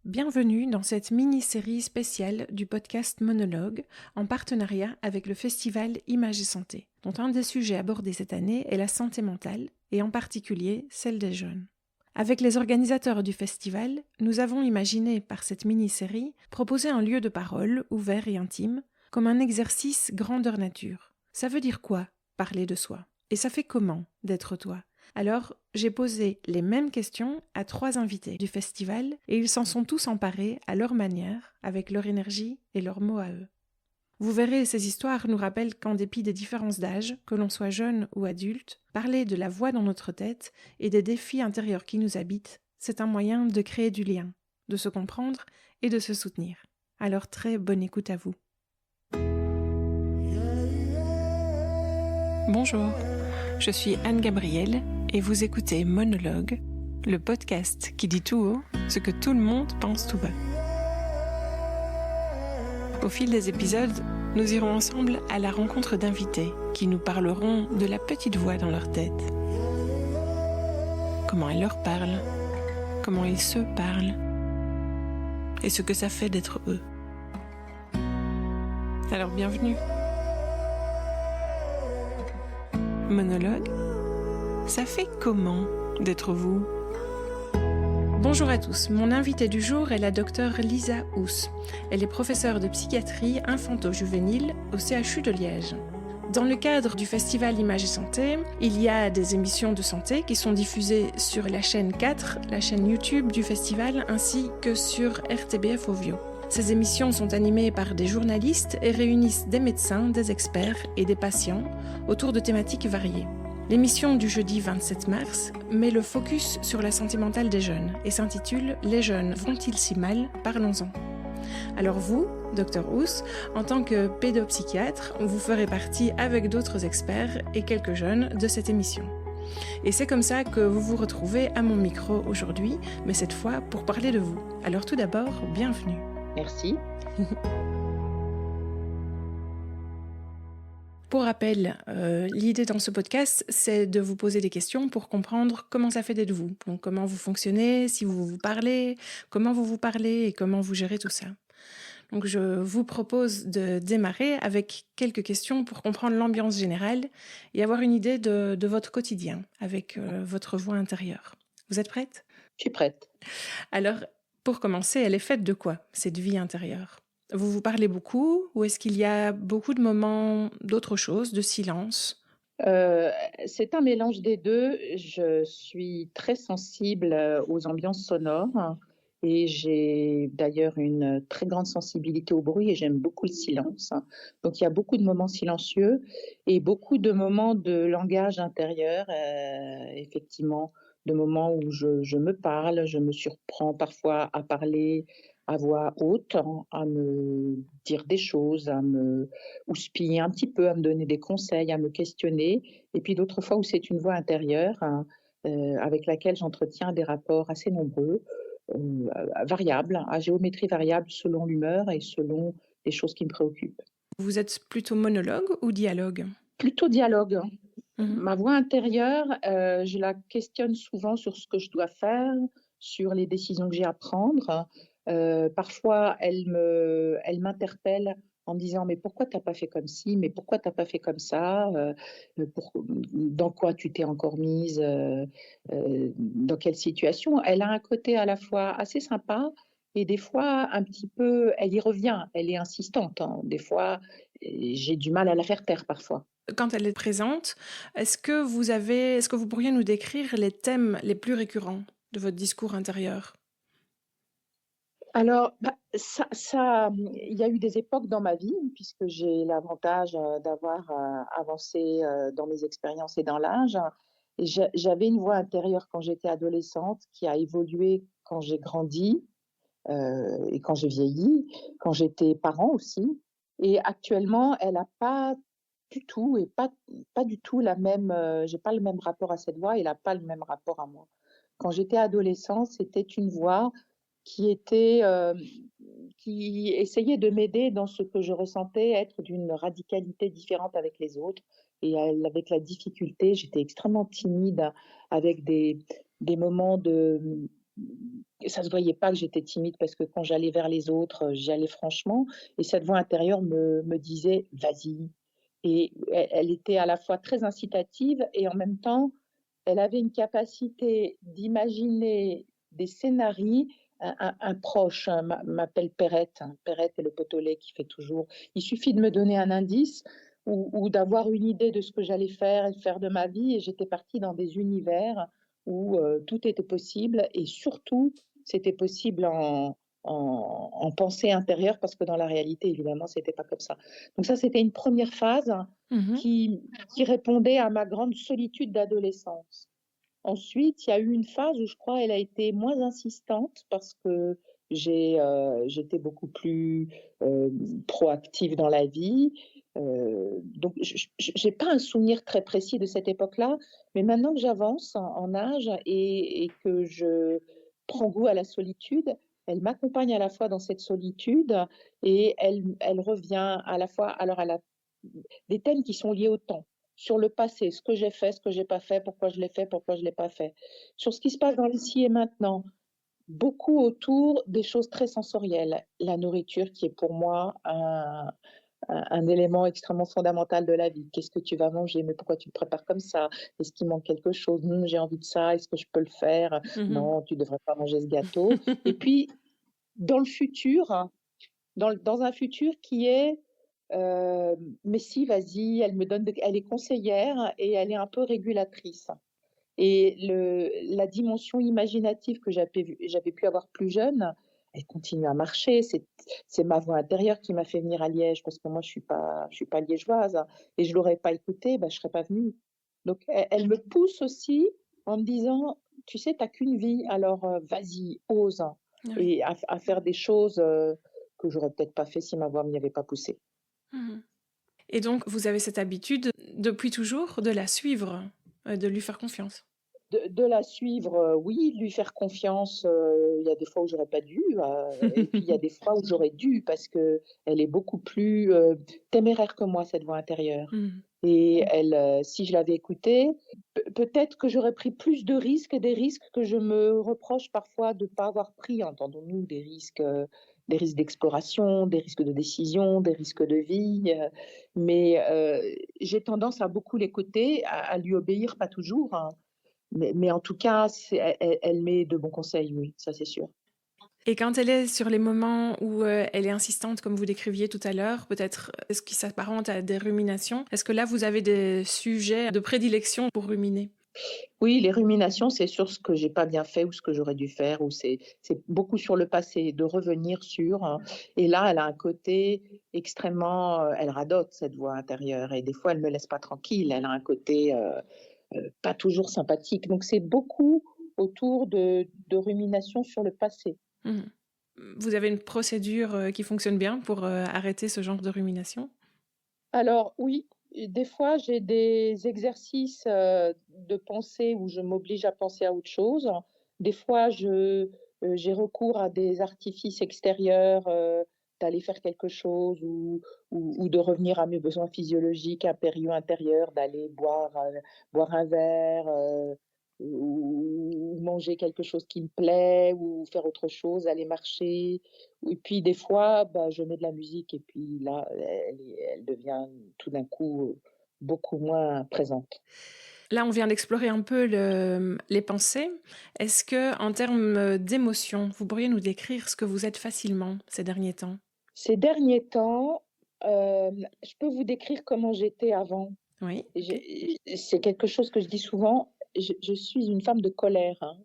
Bienvenue dans cette mini-série spéciale du podcast Monologue en partenariat avec le festival Images et Santé, dont un des sujets abordés cette année est la santé mentale et en particulier celle des jeunes. Avec les organisateurs du festival, nous avons imaginé par cette mini-série proposer un lieu de parole ouvert et intime comme un exercice grandeur nature. Ça veut dire quoi, parler de soi? Et ça fait comment d'être toi? Alors, j'ai posé les mêmes questions à 3 invités du festival et ils s'en sont tous emparés à leur manière, avec leur énergie et leurs mots à eux. Vous verrez, ces histoires nous rappellent qu'en dépit des différences d'âge, que l'on soit jeune ou adulte, parler de la voix dans notre tête et des défis intérieurs qui nous habitent, c'est un moyen de créer du lien, de se comprendre et de se soutenir. Alors très bonne écoute à vous. Bonjour, je suis Anne-Gabrielle et vous écoutez Monologue, le podcast qui dit tout haut ce que tout le monde pense tout bas. Au fil des épisodes, nous irons ensemble à la rencontre d'invités qui nous parleront de la petite voix dans leur tête. Comment elle leur parle, comment ils se parlent et ce que ça fait d'être eux. Alors bienvenue. Monologue, ça fait comment d'être vous? Bonjour à tous, mon invitée du jour est la docteure Lisa Housse. Elle est professeure de psychiatrie infanto-juvénile au CHU de Liège. Dans le cadre du festival Images et Santé, il y a des émissions de santé qui sont diffusées sur la chaîne 4, la chaîne YouTube du festival, ainsi que sur RTBF Ovio. Ces émissions sont animées par des journalistes et réunissent des médecins, des experts et des patients autour de thématiques variées. L'émission du jeudi 27 mars met le focus sur la santé mentale des jeunes et s'intitule « Les jeunes vont-ils si mal? Parlons-en ». Alors vous, Dr Housse, en tant que pédopsychiatre, vous ferez partie avec d'autres experts et quelques jeunes de cette émission. Et c'est comme ça que vous vous retrouvez à mon micro aujourd'hui, mais cette fois pour parler de vous. Alors tout d'abord, bienvenue. Merci. Pour rappel, l'idée dans ce podcast, c'est de vous poser des questions pour comprendre comment ça fait d'être vous. Donc, comment vous fonctionnez, si vous vous parlez, comment vous vous parlez et comment vous gérez tout ça. Donc, je vous propose de démarrer avec quelques questions pour comprendre l'ambiance générale et avoir une idée de votre quotidien avec votre voix intérieure. Vous êtes prête? Je suis prête. Alors, pour commencer, elle est faite de quoi, cette vie intérieure? Vous vous parlez beaucoup ou est-ce qu'il y a beaucoup de moments d'autre chose, de silence? C'est un mélange des deux. Je suis très sensible aux ambiances sonores et j'ai d'ailleurs une très grande sensibilité au bruit et j'aime beaucoup le silence. Donc il y a beaucoup de moments silencieux et beaucoup de moments de langage intérieur, effectivement, de moments où je me parle, je me surprends parfois à parler à voix haute, à me dire des choses, à me houspiller un petit peu, à me donner des conseils, à me questionner. Et puis d'autres fois où c'est une voix intérieure avec laquelle j'entretiens des rapports assez nombreux, variables, à géométrie variable selon l'humeur et selon les choses qui me préoccupent. Vous êtes plutôt monologue ou dialogue? Plutôt dialogue. Mhm. Ma voix intérieure, je la questionne souvent sur ce que je dois faire, sur les décisions que j'ai à prendre. Parfois, elle m'interpelle en me disant: «Mais pourquoi tu n'as pas fait comme ci? Mais pourquoi tu n'as pas fait comme ça? Dans quoi tu t'es encore mise? Dans quelle situation?» Elle a un côté à la fois assez sympa et des fois un petit peu elle y revient, elle est insistante, hein. Des fois, j'ai du mal à la faire taire parfois. Quand elle est présente, est-ce que vous pourriez nous décrire les thèmes les plus récurrents de votre discours intérieur? Alors, il y a eu des époques dans ma vie, puisque j'ai l'avantage, d'avoir, avancé, dans mes expériences et dans l'âge. Et j'avais une voix intérieure quand j'étais adolescente qui a évolué quand j'ai grandi, et quand j'ai vieilli, quand j'étais parent aussi. Et actuellement, elle n'a pas du tout et pas du tout la même, j'ai pas le même rapport à cette voix, elle a pas le même rapport à moi. Quand j'étais adolescente, c'était une voix qui était, qui essayait de m'aider dans ce que je ressentais être d'une radicalité différente avec les autres et avec la difficulté, j'étais extrêmement timide avec des moments de ça se voyait pas que j'étais timide parce que quand j'allais vers les autres, j'y allais franchement et cette voix intérieure me disait: «Vas-y». Et elle était à la fois très incitative et en même temps, elle avait une capacité d'imaginer des scénarii. Un proche, m'appelle Perrette, hein. Perrette est le pot au lait qui fait toujours. Il suffit de me donner un indice ou d'avoir une idée de ce que j'allais faire et faire de ma vie et j'étais partie dans des univers où, tout était possible et surtout, c'était possible en pensée intérieure parce que dans la réalité, évidemment, c'était pas comme ça. Donc ça, c'était une première phase Mmh. qui qui répondait à ma grande solitude d'adolescence. Ensuite, il y a eu une phase où je crois elle a été moins insistante parce que j'étais beaucoup plus, proactive dans la vie. Donc j'ai pas un souvenir très précis de cette époque-là, mais maintenant que j'avance en âge et que je prends goût à la solitude, elle m'accompagne à la fois dans cette solitude et elle revient à la fois alors elle a des thèmes qui sont liés au temps, sur le passé, ce que j'ai fait, ce que j'ai pas fait, pourquoi je l'ai fait, pourquoi je l'ai pas fait, sur ce qui se passe dans l'ici et maintenant, beaucoup autour des choses très sensorielles. La nourriture qui est pour moi un élément extrêmement fondamental de la vie. Qu'est-ce que tu vas manger? Mais pourquoi tu le prépares comme ça? Est-ce qu'il manque quelque chose? J'ai envie de ça. Est-ce que je peux le faire? Mmh. Non, tu devrais pas manger ce gâteau. Et puis, dans le futur, dans un futur qui est mais si, vas-y, elle est conseillère et elle est un peu régulatrice. Et la dimension imaginative que j'avais pu avoir plus jeune, elle continue à marcher. C'est ma voix intérieure qui m'a fait venir à Liège parce que moi, je suis pas liégeoise et je l'aurais pas écoutée, bah, je serais pas venue. Donc, elle me pousse aussi en me disant, tu sais, t'as qu'une vie, alors vas-y, ose Oui. et à faire des choses que j'aurais peut-être pas fait si ma voix m'y avait pas poussée. Mmh. Et donc vous avez cette habitude, depuis toujours, de la suivre, de lui faire confiance? De la suivre, oui, de lui faire confiance, il y a des fois où j'aurais pas dû, et puis il y a des fois où j'aurais dû parce qu'elle est beaucoup plus, téméraire que moi, cette voix intérieure Mmh. et elle, si je l'avais écoutée, peut-être que j'aurais pris plus de risques, des risques que je me reproche parfois de pas avoir pris, entendons-nous, des risques d'exploration, des risques de décision, des risques de vie, mais j'ai tendance à beaucoup l'écouter, à lui obéir, pas toujours, hein. Mais en tout cas, elle met de bons conseils, oui, ça c'est sûr. Et quand elle est sur les moments où, elle est insistante comme vous décriviez tout à l'heure, peut-être, ce qui s'apparente à des ruminations, est-ce que là vous avez des sujets de prédilection pour ruminer? Oui, les ruminations, c'est sur ce que j'ai pas bien fait ou ce que j'aurais dû faire ou c'est beaucoup sur le passé, de revenir sur, et là, elle a un côté extrêmement, elle radote cette voix intérieure et des fois, elle me laisse pas tranquille. Elle a un côté, pas toujours sympathique. Donc c'est beaucoup autour de ruminations sur le passé. Mmh. Vous avez une procédure, qui fonctionne bien pour, arrêter ce genre de rumination? Alors oui, et des fois j'ai des exercices, de pensée où je m'oblige à penser à autre chose. Des fois j'ai recours à des artifices extérieurs, d'aller faire quelque chose ou de revenir à mes besoins physiologiques impérieux intérieurs, d'aller boire un verre, ou manger quelque chose qui me plaît ou faire autre chose, aller marcher. Et puis des fois, bah, je mets de la musique et puis là, elle devient tout d'un coup, beaucoup moins présente. Là, on vient d'explorer un peu les pensées. Est-ce que, en termes, d'émotions, vous pourriez nous décrire ce que vous êtes facilement ces derniers temps? Ces derniers temps, je peux vous décrire comment j'étais avant. Oui, OK. C'est quelque chose que je dis souvent, je suis une femme de colère, hein.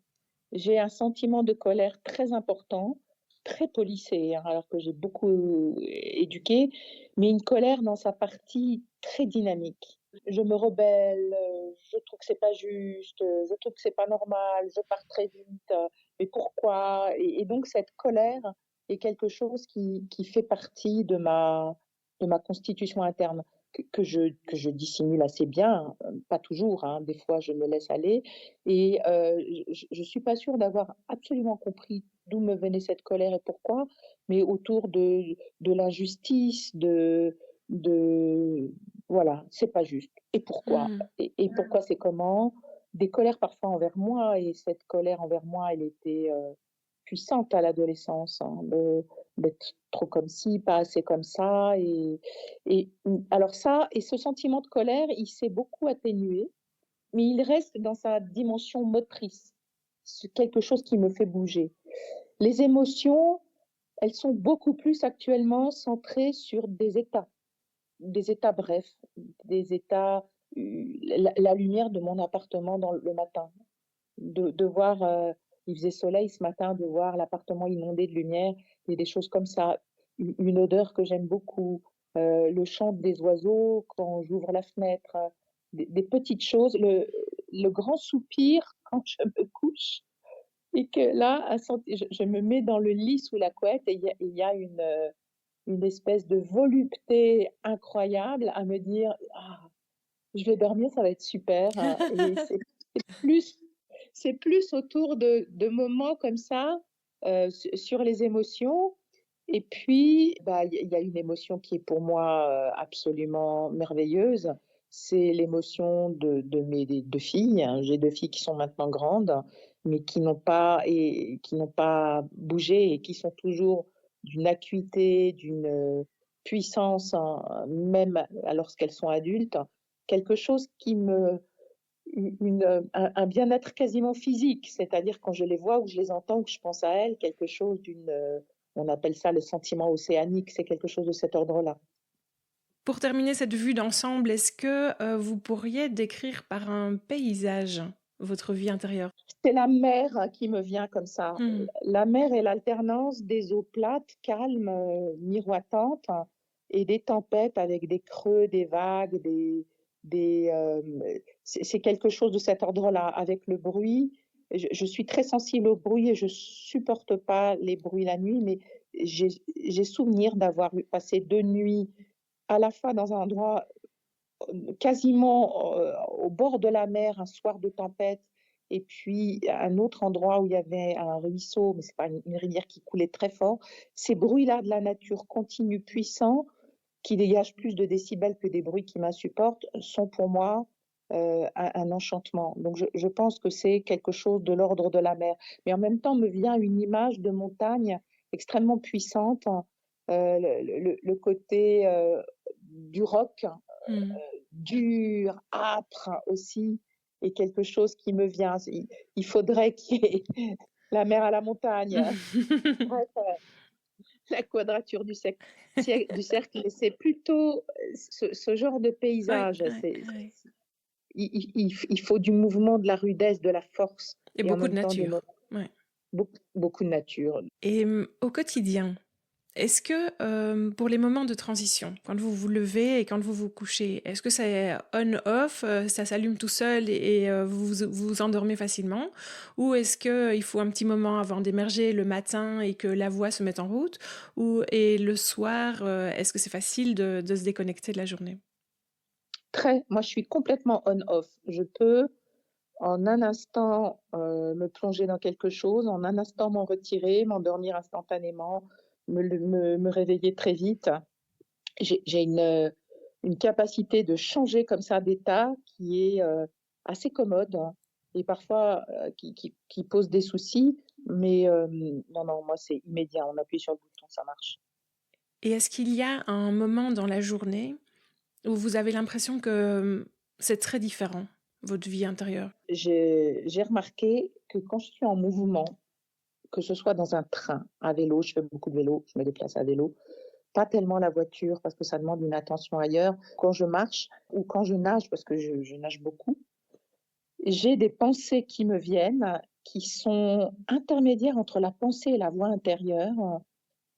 J'ai un sentiment de colère très important, très policé, hein, alors que j'ai beaucoup éduqué, mais une colère dans sa partie très dynamique. Je me rebelle, je trouve que c'est pas juste, je trouve que c'est pas normal, je pars très vite, mais pourquoi? Et donc cette colère est quelque chose qui fait partie de ma constitution interne que je dissimule assez bien, pas toujours, hein, des fois je me laisse aller et je suis pas sûre d'avoir absolument compris d'où me venait cette colère et pourquoi, mais autour de l'injustice, de voilà, c'est pas juste et pourquoi? Mmh. Et pourquoi c'est comment? des colères parfois envers moi, et cette colère envers moi, elle était puissante à l'adolescence, hein, d'être trop comme ci, pas assez comme ça. Alors ça, et ce sentiment de colère, il s'est beaucoup atténué, mais il reste dans sa dimension motrice. C'est quelque chose qui me fait bouger. Les émotions, elles sont beaucoup plus actuellement centrées sur des états brefs, des états, la lumière de mon appartement dans le matin, de voir, il faisait soleil ce matin, de voir l'appartement inondé de lumière et des choses comme ça. Une odeur que j'aime beaucoup, le chant des oiseaux quand j'ouvre la fenêtre, des petites choses, le grand soupir quand je me couche et que là, je me mets dans le lit sous la couette et il y a une espèce de volupté incroyable à me dire: «Ah, je vais dormir, ça va être super», et plus c'est plus autour de moments comme ça, sur les émotions. Et puis, bah, il y a une émotion qui est pour moi, absolument merveilleuse, c'est l'émotion de mes 2 filles, hein. J'ai 2 filles qui sont maintenant grandes, mais qui n'ont pas bougé et qui sont toujours d'une acuité, d'une, puissance, hein, même lorsqu'elles sont adultes. Quelque chose qui me un bien-être quasiment physique, c'est-à-dire quand je les vois ou que je les entends ou que je pense à elles, quelque chose on appelle ça le sentiment océanique, c'est quelque chose de cet ordre-là. Pour terminer cette vue d'ensemble, est-ce que vous pourriez décrire par un paysage votre vie intérieure? C'est la mer qui me vient comme ça. Hmm. La mer est l'alternance des eaux plates, calmes, miroitantes, et des tempêtes avec des creux, des vagues, c'est quelque chose de cet ordre-là. Avec le bruit, je suis très sensible au bruit et je supporte pas les bruits la nuit, mais j'ai j'ai souvenir d'avoir passé 2 nuits à la fois dans un endroit quasiment, au bord de la mer, un soir de tempête, et puis un autre endroit où il y avait un ruisseau, mais c'est pas une rivière qui coulait très fort. Ces bruits-là de la nature continus, puissants, qui dégagent plus de décibels que des bruits qui m'insupportent, sont pour moi, un enchantement. Donc je pense que c'est quelque chose de l'ordre de la mer. Mais en même temps me vient une image de montagne extrêmement puissante, le côté, du roc, Hmm. dur, âpre aussi, et quelque chose qui me vient. Il faudrait qu'il y ait la mer à la montagne. Bref, la quadrature du cercle, mais c'est plutôt ce genre de Ouais, paysage. ouais, ouais. Il faut du mouvement, de la rudesse, de la force, Et et en beaucoup de même temps nature. Ouais. beaucoup de nature. Et au quotidien, est-ce que pour les moments de transition, quand vous vous levez et quand vous vous couchez, est-ce que c'est on-off, ça s'allume tout seul et vous vous endormez facilement? Ou est-ce qu'il faut un petit moment avant d'émerger le matin et que la voix se mette en route? Et le soir, est-ce que c'est facile de se déconnecter de la journée? Moi, je suis complètement on-off. Je peux en un instant, me plonger dans quelque chose, en un instant m'en retirer, m'endormir instantanément, me réveiller très vite. J'ai une capacité de changer comme ça d'état qui est, assez commode, hein, et parfois, qui pose des soucis, mais non, non, moi, c'est immédiat. On appuie sur le bouton, ça marche. Et est-ce qu'il y a un moment dans la journée où vous avez l'impression que c'est très différent, votre vie intérieure? J'ai remarqué que quand je suis en mouvement, que ce soit dans un train, à vélo, je fais beaucoup de vélo, je me déplace à vélo, pas tellement la voiture parce que ça demande une attention ailleurs. Quand je marche ou quand je nage, parce que je nage beaucoup, j'ai des pensées qui me viennent, qui sont intermédiaires entre la pensée et la voix intérieure,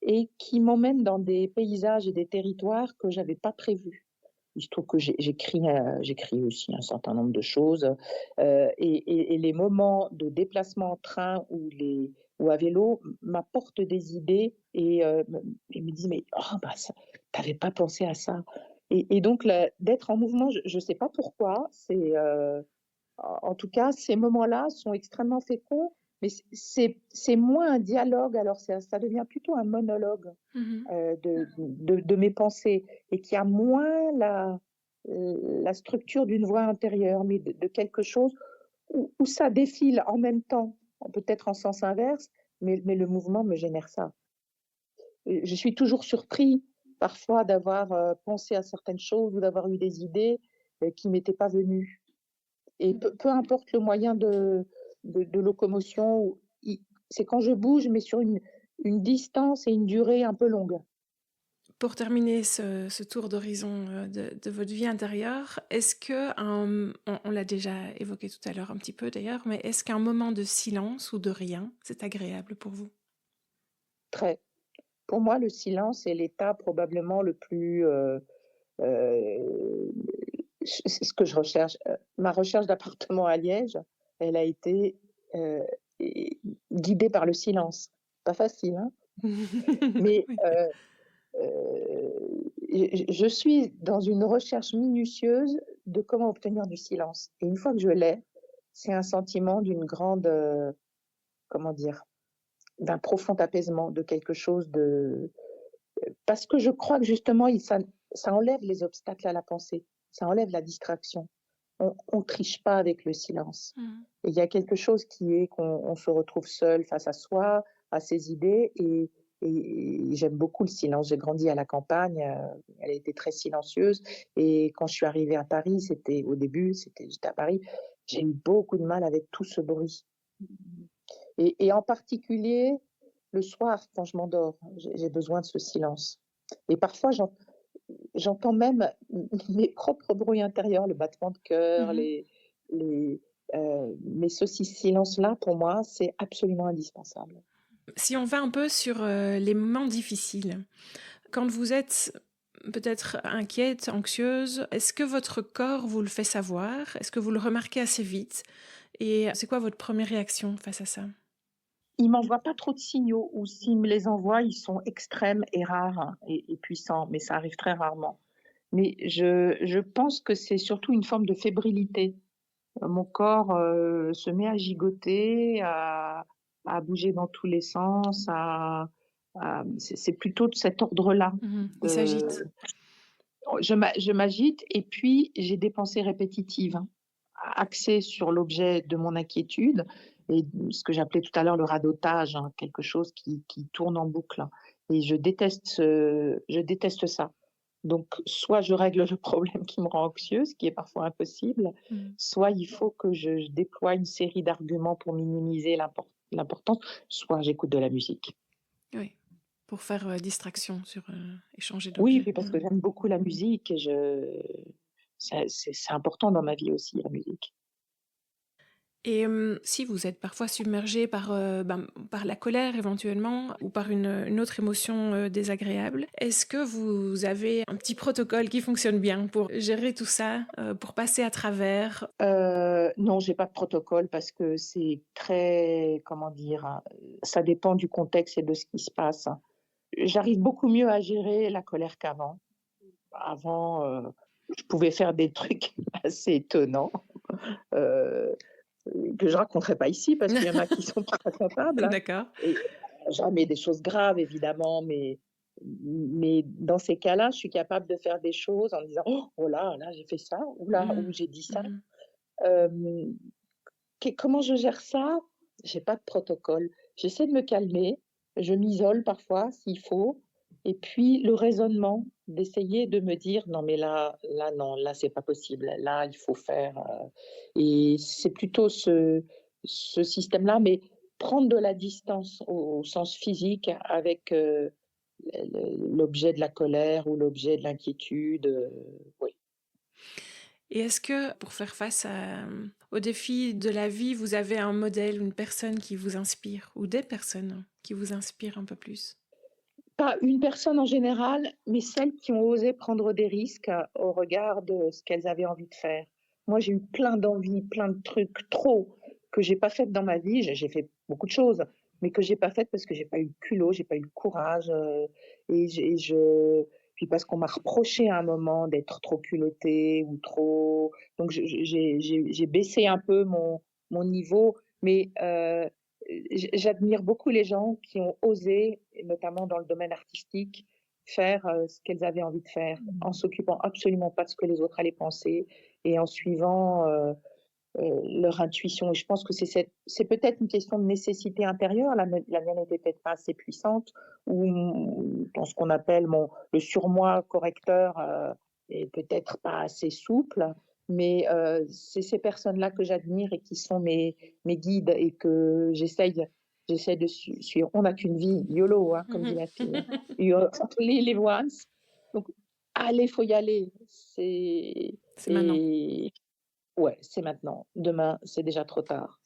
et qui m'emmènent dans des paysages et des territoires que j'avais pas prévus. Il se trouve que j'écris aussi un certain nombre de choses, et les moments de déplacement en train ou à vélo m'apportent des idées et me disent: «Mais oh bah ça, tu pas pensé à ça», et donc d'être en mouvement, je sais pas pourquoi, en tout cas, ces moments-là sont extrêmement féconds, mais c'est moins un dialogue, alors ça devient plutôt un monologue, Mmh. de mes pensées, et qui a moins la structure d'une voix intérieure, mais de quelque chose. où ça défile en même temps, peut-être en sens inverse, mais le mouvement me génère ça. Et je suis toujours surpris parfois d'avoir pensé à certaines choses ou d'avoir eu des idées qui m'étaient pas venues. Et peu importe le moyen de locomotion, c'est quand je bouge, mais sur une distance et une durée un peu longue. Pour terminer ce tour d'horizon de votre vie intérieure, est-ce que, on l'a déjà évoqué tout à l'heure un petit peu d'ailleurs, mais est-ce qu'un moment de silence ou de rien, c'est agréable pour vous? Très. Pour moi, le silence est l'état probablement le plus c'est ce que je recherche. Ma recherche d'appartement à Liège, elle a été guidée par le silence. Pas facile, hein. Mais Oui. je suis dans une recherche minutieuse de comment obtenir du silence. Et une fois que je l'ai, c'est un sentiment d'une grande, comment dire, d'un profond apaisement, de quelque chose de... Parce que je crois que justement, ça enlève les obstacles à la pensée, ça enlève la distraction. On ne triche pas avec le silence. Mhm. Et il y a quelque chose qui est qu'on se retrouve seul face à soi, à ses idées, et j'aime beaucoup le silence. J'ai grandi à la campagne, elle a été très silencieuse, et quand je suis arrivée à Paris, j'étais à Paris, j'ai eu beaucoup de mal avec tout ce bruit. Et en particulier, le soir, quand je m'endors, j'ai besoin de ce silence. Et parfois, j'entends même mes propres bruits intérieurs, le battement de cœur, Mhm. mais ce silence-là, pour moi, c'est absolument indispensable. Si on va un peu sur les moments difficiles, quand vous êtes peut-être inquiète, anxieuse, est-ce que votre corps vous le fait savoir? Est-ce que vous le remarquez assez vite? Et c'est quoi votre première réaction face à ça? Il m'envoie pas trop de signaux, ou s'il me les envoie, ils sont extrêmes et rares, hein, et puissants, mais ça arrive très rarement. Mais je pense que c'est surtout une forme de fébrilité. Mon corps se met à gigoter, à bouger dans tous les sens, c'est plutôt de cet ordre-là. Mhm. Il De, s'agite. je m'agite, et puis j'ai des pensées répétitives, hein, axées sur l'objet de mon inquiétude, et ce que j'appelais tout à l'heure le radotage, hein, quelque chose qui tourne en boucle. Et je déteste ça. Donc, soit je règle le problème qui me rend anxieuse, ce qui est parfois impossible, Mhm. soit il faut que je déploie une série d'arguments pour minimiser l'importance, soit j'écoute de la musique. Oui, pour faire distraction sur échanger Oui, d'objets. oui, parce que j'aime beaucoup la musique, et c'est important dans ma vie aussi, la musique. Et si vous êtes parfois submergé par la colère éventuellement ou par une autre émotion désagréable, est-ce que vous avez un petit protocole qui fonctionne bien pour gérer tout ça, pour passer à travers? Non, j'ai pas de protocole, parce que c'est très, comment dire, hein, ça dépend du contexte et de ce qui se passe. J'arrive beaucoup mieux à gérer la colère qu'avant. Avant, je pouvais faire des trucs assez étonnants, euh, que je raconterai pas ici, parce qu'il y en a qui sont pas racontables, hein. D'accord. Et jamais des choses graves, évidemment, mais dans ces cas-là, je suis capable de faire des choses en disant: «Oh là, là, j'ai fait ça, ou là, ou Mhm. j'ai dit ça». Mhm. Hem, comment je gère ça? J'ai pas de protocole. J'essaie de me calmer, je m'isole parfois s'il faut, et puis le raisonnement, d'essayer de me dire: «Non, mais là non, là c'est pas possible, là il faut faire», et c'est plutôt ce système-là, mais prendre de la distance au sens physique avec, l'objet de la colère ou l'objet de l'inquiétude, oui. Et est-ce que pour faire face aux défis de la vie, vous avez un modèle, une personne qui vous inspire ou des personnes qui vous inspirent un peu plus? Pas une personne en général, mais celles qui ont osé prendre des risques au regard de ce qu'elles avaient envie de faire. Moi, j'ai eu plein d'envies, plein de trucs, trop, que j'ai pas faites dans ma vie. J'ai fait beaucoup de choses, mais que j'ai pas faites parce que j'ai pas eu le culot, j'ai pas eu le courage, puis parce qu'on m'a reproché à un moment d'être trop culottée ou trop. Donc j'ai baissé un peu mon niveau, mais j'admire beaucoup les gens qui ont osé, et notamment dans le domaine artistique, faire ce qu'elles avaient envie de faire, en s'occupant absolument pas de ce que les autres allaient penser, et en suivant. leur intuition. Et je pense que c'est peut-être une question de nécessité intérieure. La mienne n'était peut-être pas assez puissante, ou dans ce qu'on appelle le surmoi correcteur est peut-être pas assez souple. Mais c'est ces personnes-là que j'admire et qui sont mes guides et que j'essaye de suivre. On n'a qu'une vie, YOLO, hein, comme dit ma fille. You only live once. Donc, allez, faut y aller. C'est maintenant. Ouais, c'est maintenant. Demain, c'est déjà trop tard.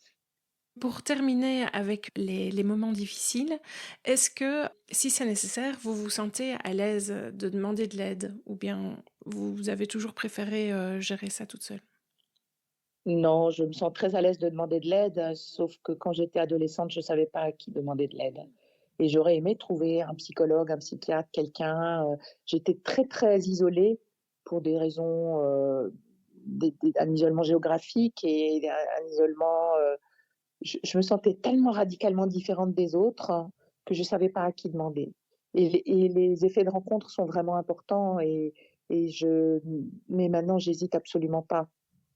Pour terminer avec les moments difficiles, est-ce que, si c'est nécessaire, vous vous sentez à l'aise de demander de l'aide ou bien vous avez toujours préféré gérer ça toute seule? Non, je me sens très à l'aise de demander de l'aide, sauf que quand j'étais adolescente, je ne savais pas à qui demander de l'aide. Et j'aurais aimé trouver un psychologue, un psychiatre, quelqu'un. J'étais très, très isolée pour des raisons, un isolement géographique et un isolement. Je me sentais tellement radicalement différente des autres que je ne savais pas à qui demander. Et les effets de rencontre sont vraiment importants. Mais maintenant, j'hésite absolument pas.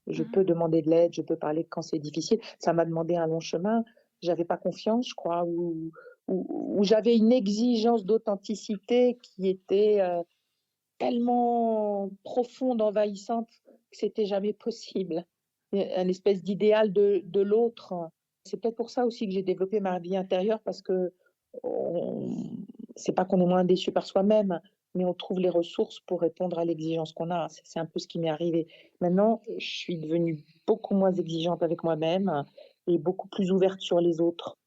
Je peux demander de l'aide, je peux parler quand c'est difficile. Ça m'a demandé un long chemin. J'avais pas confiance, je crois, ou j'avais une exigence d'authenticité qui était tellement profonde, envahissante, que c'était jamais possible. Un espèce d'idéal de l'autre. C'est peut-être pour ça aussi que j'ai développé ma vie intérieure, parce que c'est pas qu'on est moins déçu par soi-même, mais on trouve les ressources pour répondre à l'exigence qu'on a. C'est un peu ce qui m'est arrivé. Maintenant, je suis devenue beaucoup moins exigeante avec moi-même et beaucoup plus ouverte sur les autres.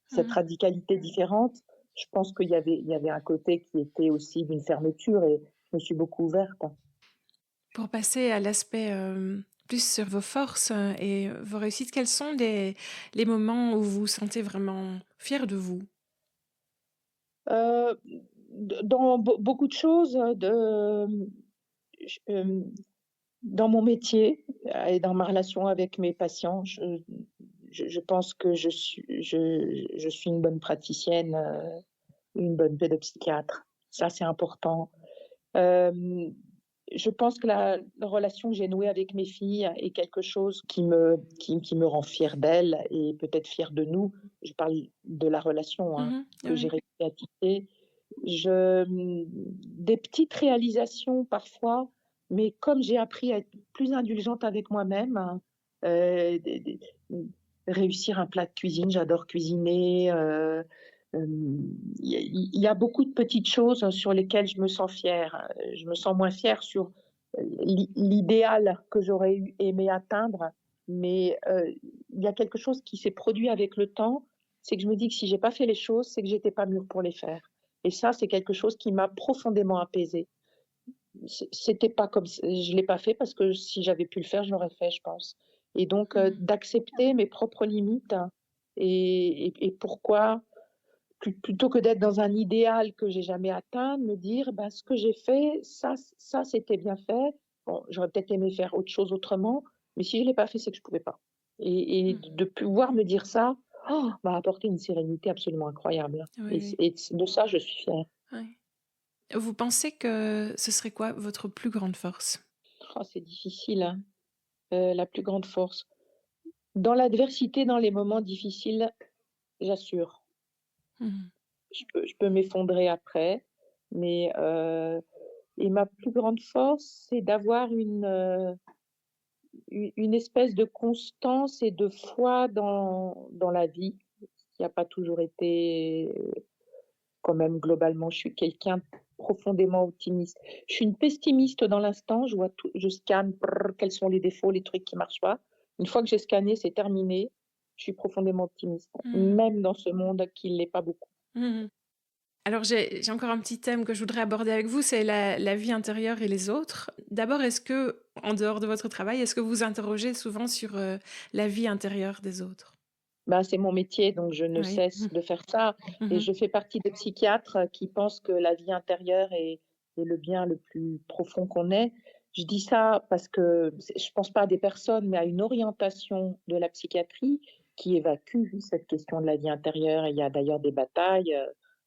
Cette radicalité différente, je pense qu'il y avait un côté qui était aussi d'une fermeture, et je me suis beaucoup ouverte. Pour passer à l'aspect plus sur vos forces et vos réussites, quels sont les moments où vous vous sentez vraiment fier de vous? Dans beaucoup de choses, dans mon métier et dans ma relation avec mes patients, je pense que je suis une bonne praticienne, une bonne pédopsychiatre. Ça, c'est important. Je pense que la relation que j'ai nouée avec mes filles est quelque chose qui me rend fière d'elles et peut-être fière de nous. Je parle de la relation que j'ai Oui. réussi à tisser. Des petites réalisations parfois, mais comme j'ai appris à être plus indulgente avec moi-même, réussir un plat de cuisine, j'adore cuisiner. Il y a beaucoup de petites choses sur lesquelles je me sens fière. Je me sens moins fière sur l'idéal que j'aurais aimé atteindre, mais il y a quelque chose qui s'est produit avec le temps, c'est que je me dis que si j'ai pas fait les choses, c'est que j'étais pas mûre pour les faire. Et ça, c'est quelque chose qui m'a profondément apaisée. C'était pas comme je l'ai pas fait parce que si j'avais pu le faire, je l'aurais fait, je pense. Et donc d'accepter mes propres limites et pourquoi plutôt que d'être dans un idéal que j'ai jamais atteint, me dire ben, ce que j'ai fait, ça c'était bien fait. Bon, j'aurais peut-être aimé faire autre chose autrement, mais si je l'ai pas fait, c'est que je pouvais pas. Et de pouvoir me dire ça m'a apporté une sérénité absolument incroyable. Oui. Et de ça, je suis fière. Oui. Vous pensez que ce serait quoi votre plus grande force? Oh, c'est difficile, hein. La plus grande force. Dans l'adversité, dans les moments difficiles, j'assure. Mhm. Je peux m'effondrer après, mais et ma plus grande force, c'est d'avoir une espèce de constance et de foi dans la vie, qui n'a pas toujours été quand même globalement. Je suis quelqu'un de profondément optimiste. Je suis une pessimiste dans l'instant, je vois tout, je scanne quels sont les défauts, les trucs qui ne marchent pas. Une fois que j'ai scanné, c'est terminé. Je suis profondément optimiste, même dans ce monde qui ne l'est pas beaucoup. Mhm. Alors j'ai encore un petit thème que je voudrais aborder avec vous, c'est la vie intérieure et les autres. D'abord, est-ce que, en dehors de votre travail, est-ce que vous vous interrogez souvent sur la vie intérieure des autres? Ben, c'est mon métier, donc je ne Oui. cesse de faire ça. Et Mhm. je fais partie des psychiatres qui pensent que la vie intérieure est le bien le plus profond qu'on ait. Je dis ça parce que je ne pense pas à des personnes, mais à une orientation de la psychiatrie qui évacue cette question de la vie intérieure. Et il y a d'ailleurs des batailles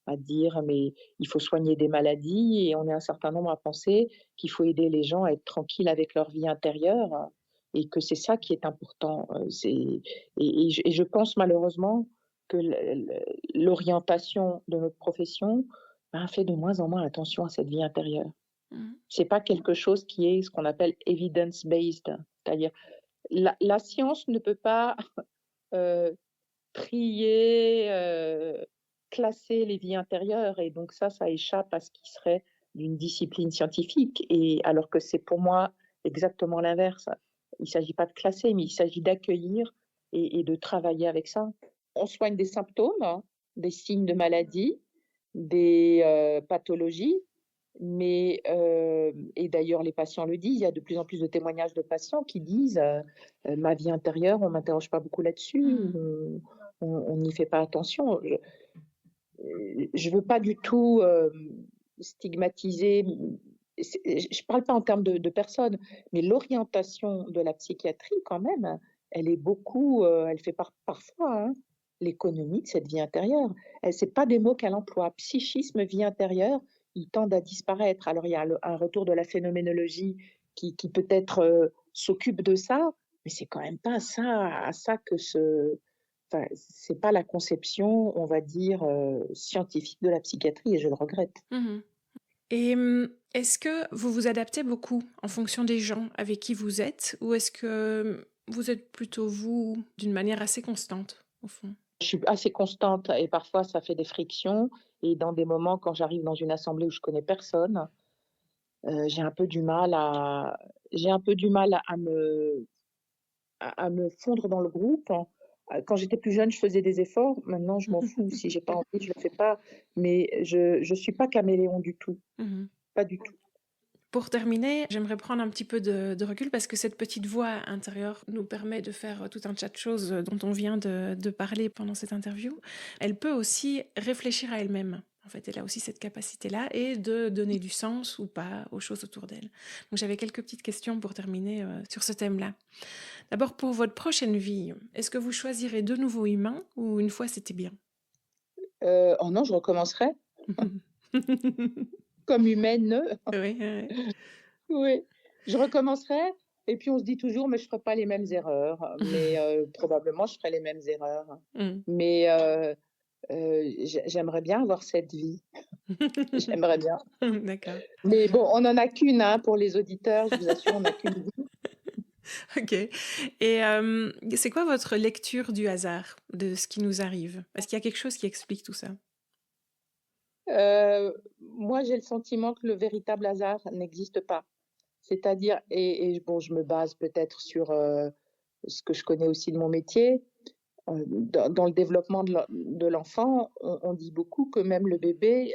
à dire, mais il faut soigner des maladies, et on est un certain nombre à penser qu'il faut aider les gens à être tranquilles avec leur vie intérieure. et que c'est ça qui est important. Et je pense malheureusement que l'orientation de notre profession fait de moins en moins attention à cette vie intérieure. Mmh. C'est pas quelque chose qui est ce qu'on appelle evidence-based, c'est-à-dire la science ne peut pas trier, classer les vies intérieures, et donc ça échappe à ce qui serait d'une discipline scientifique, et alors que c'est pour moi exactement l'inverse. Il ne s'agit pas de classer, mais il s'agit d'accueillir et de travailler avec ça. On soigne des symptômes, hein, des signes de maladie, des pathologies, mais et d'ailleurs les patients le disent, il y a de plus en plus de témoignages de patients qui disent ma vie intérieure, on ne m'interroge pas beaucoup là-dessus, on n'y fait pas attention. Je ne veux pas du tout stigmatiser, je ne parle pas en termes de personnes, mais l'orientation de la psychiatrie quand même, elle est beaucoup, elle fait parfois l'économie de cette vie intérieure. Ce n'est pas des mots qu'elle emploie. Psychisme, vie intérieure, ils tendent à disparaître. Alors il y a un retour de la phénoménologie qui peut-être s'occupe de ça, mais c'est quand même pas à ça que Enfin, c'est pas la conception, on va dire, scientifique de la psychiatrie, et je le regrette. Mmh. Et est-ce que vous vous adaptez beaucoup en fonction des gens avec qui vous êtes, ou est-ce que vous êtes plutôt vous d'une manière assez constante, au fond? Je suis assez constante et parfois ça fait des frictions, et dans des moments quand j'arrive dans une assemblée où je connais personne, j'ai un peu du mal à me fondre dans le groupe. Quand j'étais plus jeune, je faisais des efforts. Maintenant, je m'en fous. Si j'ai pas envie, je le fais pas. Mais je suis pas caméléon du tout. Mmh. Pas du tout. Pour terminer, j'aimerais prendre un petit peu de recul, parce que cette petite voix intérieure nous permet de faire tout un tas de choses dont on vient de parler pendant cette interview. Elle peut aussi réfléchir à elle-même. En fait, elle a aussi cette capacité-là, et de donner du sens ou pas aux choses autour d'elle. Donc j'avais quelques petites questions pour terminer sur ce thème-là. D'abord, pour votre prochaine vie, est-ce que vous choisirez de nouveau humain, ou une fois c'était bien? Oh non, je recommencerai comme humaine. Oui, oui. Oui, je recommencerai, et puis on se dit toujours: «Mais je ferai pas les mêmes erreurs». Mais probablement je ferai les mêmes erreurs. Mm. Mais j'aimerais bien avoir cette vie. J'aimerais bien. D'accord. Mais bon, on n'en a qu'une, pour les auditeurs, je vous assure, on n'a qu'une vie. Ok. Et c'est quoi votre lecture du hasard, de ce qui nous arrive? Est-ce qu'il y a quelque chose qui explique tout ça? Moi, j'ai le sentiment que le véritable hasard n'existe pas. C'est-à-dire, et bon, je me base peut-être sur ce que je connais aussi de mon métier. Dans le développement de l'enfant, on dit beaucoup que même le bébé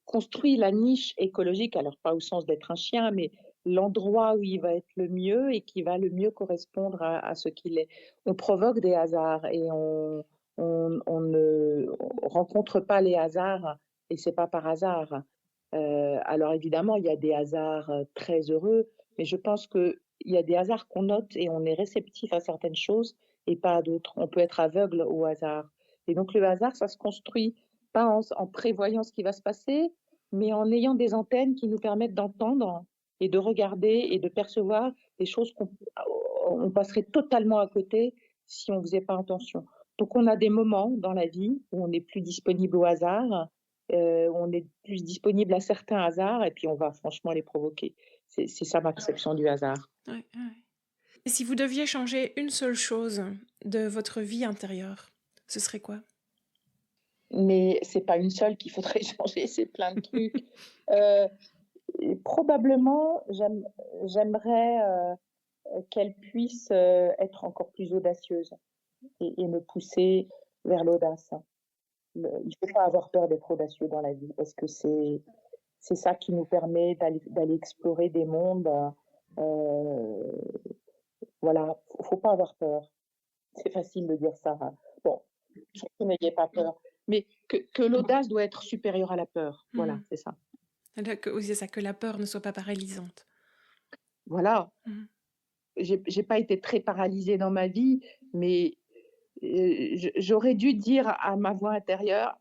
construit la niche écologique, alors pas au sens d'être un chien, mais l'endroit où il va être le mieux et qui va le mieux correspondre à ce qu'il est. On provoque des hasards, et on ne rencontre pas les hasards, et c'est pas par hasard. Alors évidemment, il y a des hasards très heureux, mais je pense qu'il y a des hasards qu'on note et on est réceptif à certaines choses et pas à d'autres. On peut être aveugle au hasard. Et donc le hasard, ça se construit pas en prévoyant ce qui va se passer, mais en ayant des antennes qui nous permettent d'entendre et de regarder et de percevoir des choses qu'on passerait totalement à côté si on ne faisait pas attention. Donc on a des moments dans la vie où on est plus disponible au hasard, on est plus disponible à certains hasards, et puis on va franchement les provoquer. C'est ça ma conception du hasard. Ouais, ouais. Et si vous deviez changer une seule chose de votre vie intérieure, ce serait quoi? Mais c'est pas une seule qu'il faudrait changer, c'est plein de trucs. Probablement, j'aimerais qu'elle puisse être encore plus audacieuse et me pousser vers l'audace. Il ne faut pas avoir peur d'être audacieux dans la vie, parce que c'est ça qui nous permet d'aller explorer des mondes. Voilà, faut pas avoir peur. C'est facile de dire ça. Bon, surtout n'ayez pas peur. Mais que l'audace doit être supérieure à la peur. Voilà, c'est ça. Oui, c'est ça, que la peur ne soit pas paralysante. Voilà. J'ai pas été très paralysée dans ma vie, mais j'aurais dû dire à ma voix intérieure: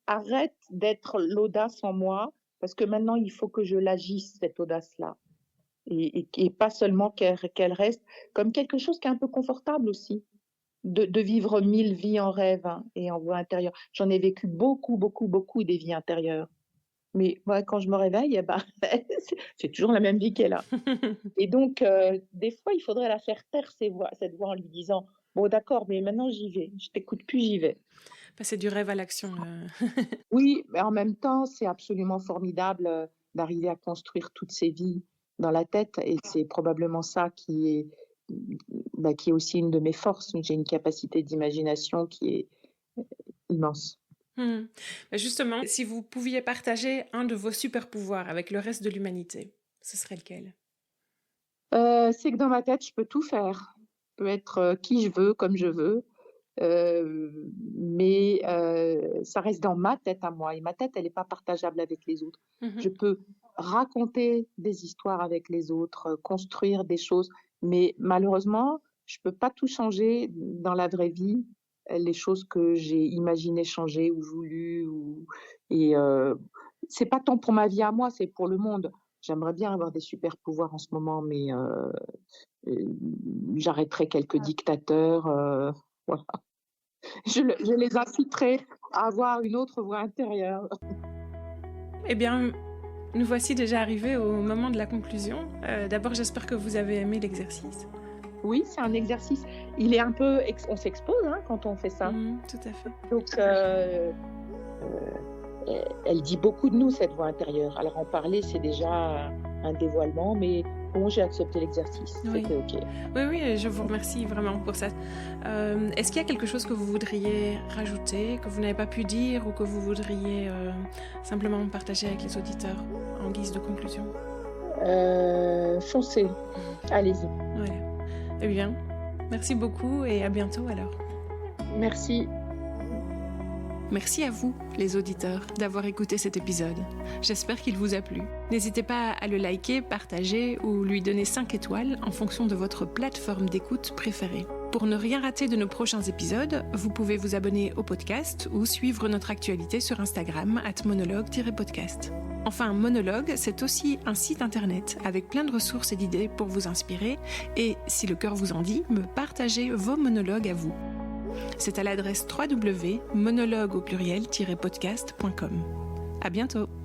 arrête d'être l'audace en moi, parce que maintenant il faut que je l'agisse, cette audace-là. et pas seulement qu'elle reste comme quelque chose qui est un peu confortable aussi, de vivre 1000 vies en rêve, hein, et en voie intérieure. J'en ai vécu beaucoup, beaucoup, beaucoup des vies intérieures. Mais moi, quand je me réveille, eh ben, c'est toujours la même vie qui est là. Et donc, des fois, il faudrait la faire taire cette voix en lui disant: «Bon d'accord, mais maintenant j'y vais. Je t'écoute plus, j'y vais». Passer du rêve à l'action. Oui, mais en même temps, c'est absolument formidable, d'arriver à construire toutes ces vies dans la tête et c'est probablement ça qui est aussi une de mes forces. J'ai une capacité d'imagination qui est immense. Mmh. Bah, justement, si vous pouviez partager un de vos super pouvoirs avec le reste de l'humanité, ce serait lequel? C'est que dans ma tête, je peux tout faire. Je peux être, qui je veux, comme je veux, mais ça reste dans ma tête à moi et ma tête, elle est pas partageable avec les autres. Mmh. Je peux raconter des histoires avec les autres, construire des choses, mais malheureusement, je peux pas tout changer dans la vraie vie, les choses que j'ai imaginé changer ou voulu et c'est pas tant pour ma vie à moi, c'est pour le monde. J'aimerais bien avoir des super pouvoirs en ce moment, mais j'arrêterai quelques dictateurs, voilà. Je les inciterai à avoir une autre voix intérieure. Eh bien, nous voici déjà arrivés au moment de la conclusion. D'abord, j'espère que vous avez aimé l'exercice. Oui, c'est un exercice. Il est un peu on s'expose, hein, quand on fait ça. Tout à fait. Donc elle dit beaucoup de nous, cette voix intérieure. Alors en parler, c'est déjà un dévoilement, mais bon, j'ai accepté l'exercice. Oui. C'était OK. Oui, je vous remercie vraiment pour ça. Est-ce qu'il y a quelque chose que vous voudriez rajouter, que vous n'avez pas pu dire ou que vous voudriez simplement partager avec les auditeurs en guise de conclusion? Foncez, allez-y. Voilà. Eh bien, merci beaucoup et à bientôt alors. Merci. Merci à vous, les auditeurs, d'avoir écouté cet épisode. J'espère qu'il vous a plu. N'hésitez pas à le liker, partager ou lui donner 5 étoiles en fonction de votre plateforme d'écoute préférée. Pour ne rien rater de nos prochains épisodes, vous pouvez vous abonner au podcast ou suivre notre actualité sur Instagram @monologue-podcast. Enfin, Monologue, c'est aussi un site internet avec plein de ressources et d'idées pour vous inspirer et, si le cœur vous en dit, me partager vos monologues à vous. C'est à l'adresse www.monologue-podcast.com. À bientôt!